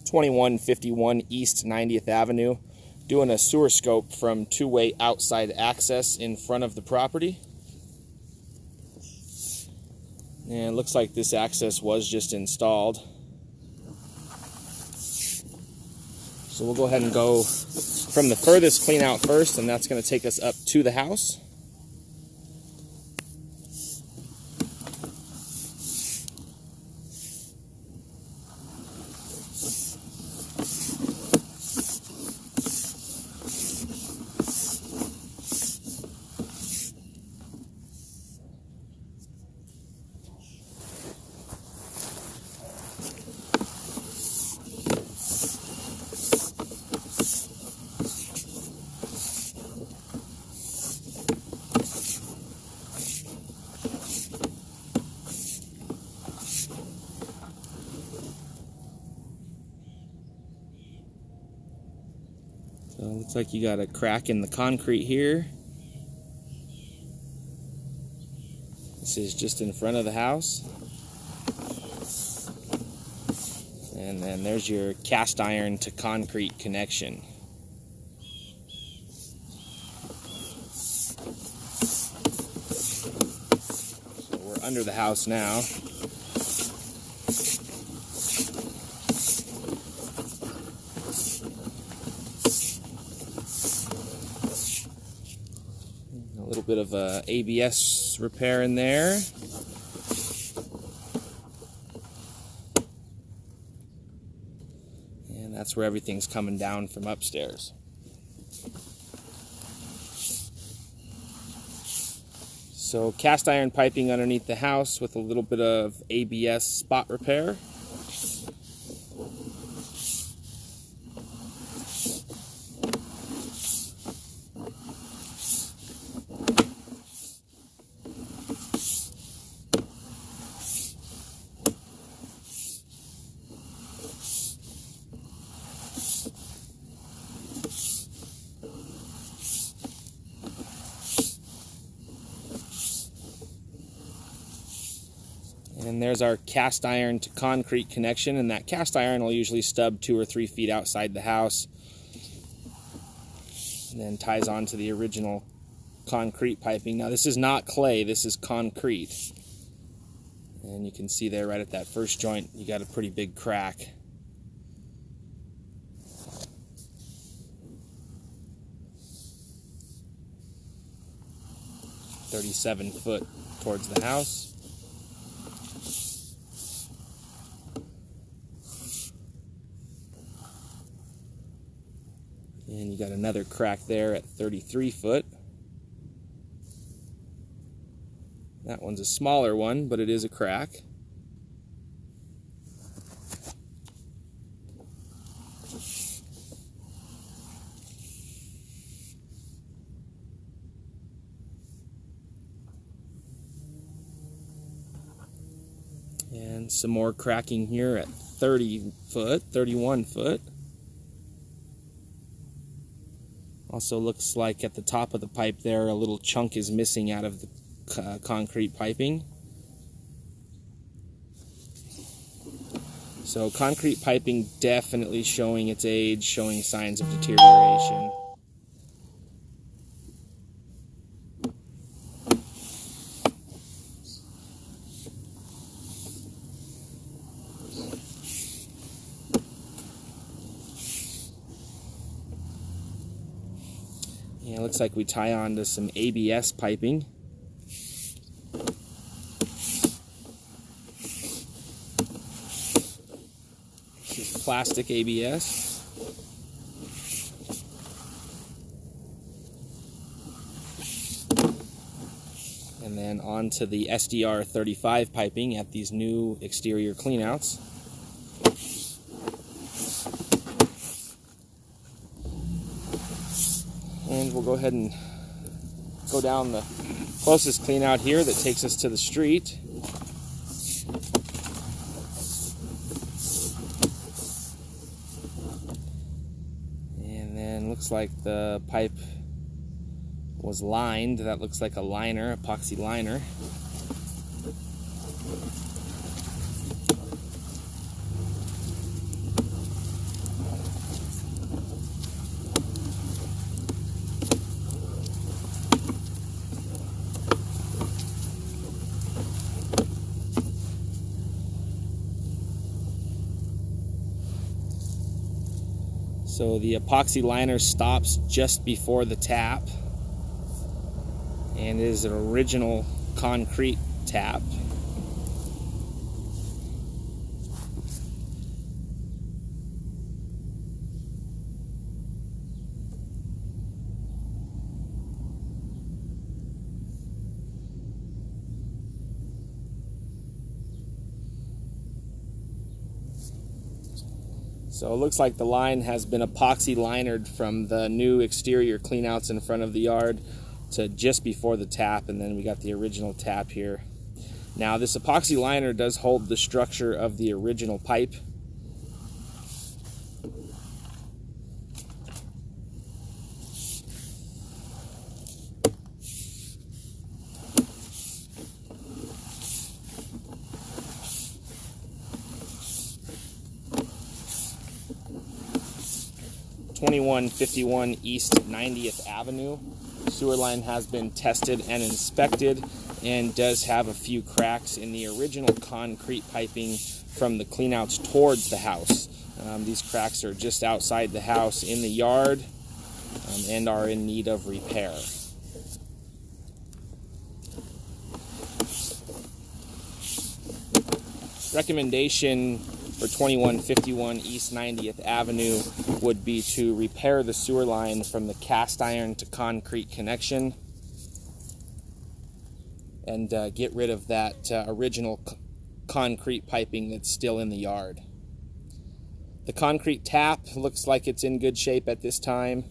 2151 East 90th Avenue, doing a sewer scope from two-way outside access in front of the property. And it looks like this access was just installed. So we'll go ahead and go from the furthest clean out first, and that's going to take us up to the house. So it looks like you got a crack in the concrete here. This is just in front of the house. And then there's your cast iron to concrete connection. So we're under the house now. A little bit of a ABS repair in there. And that's where everything's coming down from upstairs. So cast iron piping underneath the house with a little bit of ABS spot repair. And there's our cast iron to concrete connection, and that cast iron will usually stub 2 or 3 feet outside the house and then ties onto the original concrete piping. Now this is not clay, this is concrete. And you can see there right at that first joint, you got a pretty big crack. "37 foot towards the house. And you got another crack there at 33 foot. That one's a smaller one, but it is a crack. And some more cracking here at 30 foot, 31 foot. Also looks like at the top of the pipe there, a little chunk is missing out of the concrete piping. So concrete piping definitely showing its age, showing signs of deterioration. Yeah, it looks like we tie on to some ABS piping. This is plastic ABS. And then onto the SDR35 piping at these new exterior cleanouts. And we'll go ahead and go down the closest clean out here that takes us to the street. And then looks like the pipe was lined. That looks like a liner, epoxy liner. So the epoxy liner stops just before the tap and is an original concrete tap. So it looks like the line has been epoxy linered from the new exterior cleanouts in front of the yard to just before the tap, and then we got the original tap here. Now this epoxy liner does hold the structure of the original pipe. (2151) East 90th Avenue. The sewer line has been tested and inspected and does have a few cracks in the original concrete piping from the cleanouts towards the house. These cracks are just outside the house in the yard and are in need of repair. Recommendation for 2151 East 90th Avenue would be to repair the sewer line from the cast iron to concrete connection and get rid of that original concrete piping that's still in the yard. The concrete tap looks like it's in good shape at this time.